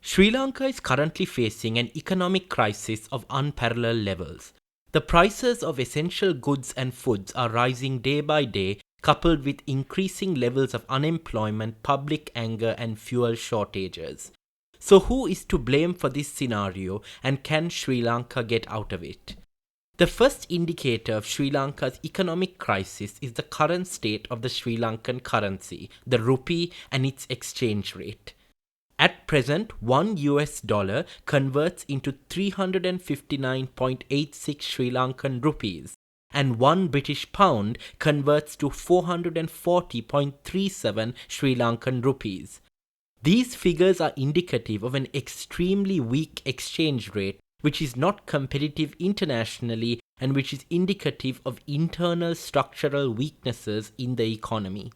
Sri Lanka is currently facing an economic crisis of unparalleled levels. The prices of essential goods and foods are rising day by day, coupled with increasing levels of unemployment, public anger, and fuel shortages. So, who is to blame for this scenario, and can Sri Lanka get out of it? The first indicator of Sri Lanka's economic crisis is the current state of the Sri Lankan currency, the rupee, and its exchange rate. At present, $1 converts into 359.86 Sri Lankan rupees, and £1 converts to 440.37 Sri Lankan rupees. These figures are indicative of an extremely weak exchange rate, which is not competitive internationally and which is indicative of internal structural weaknesses in the economy.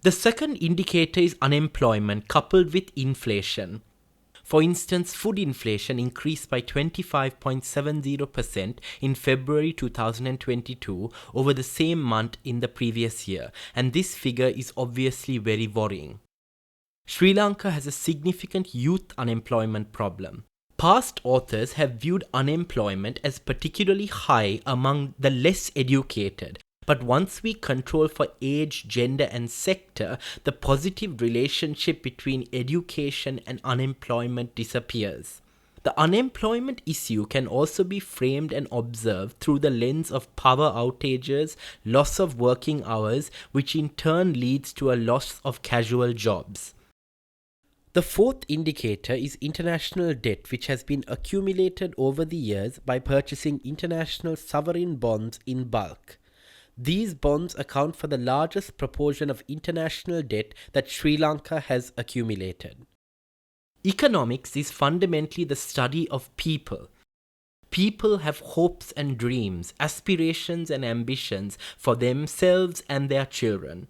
The second indicator is unemployment coupled with inflation. For instance, food inflation increased by 25.70% in February 2022 over the same month in the previous year, and this figure is obviously very worrying. Sri Lanka has a significant youth unemployment problem. Past authors have viewed unemployment as particularly high among the less educated. But once we control for age, gender, and sector, the positive relationship between education and unemployment disappears. The unemployment issue can also be framed and observed through the lens of power outages, loss of working hours, which in turn leads to a loss of casual jobs. The fourth indicator is international debt, which has been accumulated over the years by purchasing international sovereign bonds in bulk. These bonds account for the largest proportion of international debt that Sri Lanka has accumulated. Economics is fundamentally the study of people. People have hopes and dreams, aspirations and ambitions for themselves and their children.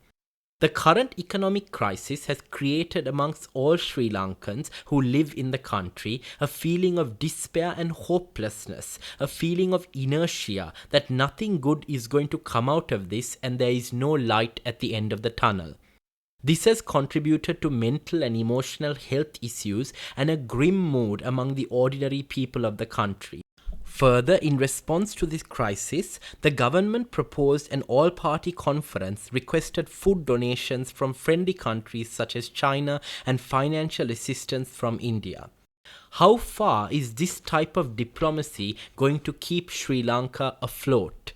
The current economic crisis has created amongst all Sri Lankans who live in the country a feeling of despair and hopelessness, a feeling of inertia that nothing good is going to come out of this and there is no light at the end of the tunnel. This has contributed to mental and emotional health issues and a grim mood among the ordinary people of the country. Further, in response to this crisis, the government proposed an all-party conference, requested food donations from friendly countries such as China, and financial assistance from India. How far is this type of diplomacy going to keep Sri Lanka afloat?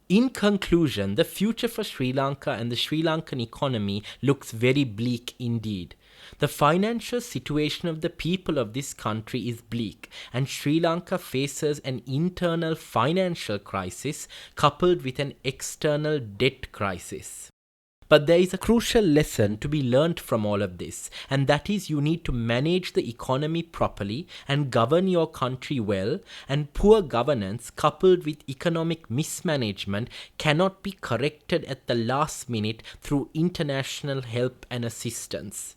In conclusion, the future for Sri Lanka and the Sri Lankan economy looks very bleak indeed. The financial situation of the people of this country is bleak, and Sri Lanka faces an internal financial crisis coupled with an external debt crisis. But there is a crucial lesson to be learnt from all of this, and that is you need to manage the economy properly and govern your country well, and poor governance coupled with economic mismanagement cannot be corrected at the last minute through international help and assistance.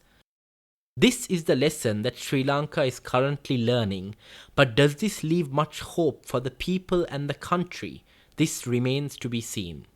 This is the lesson that Sri Lanka is currently learning, but does this leave much hope for the people and the country? This remains to be seen.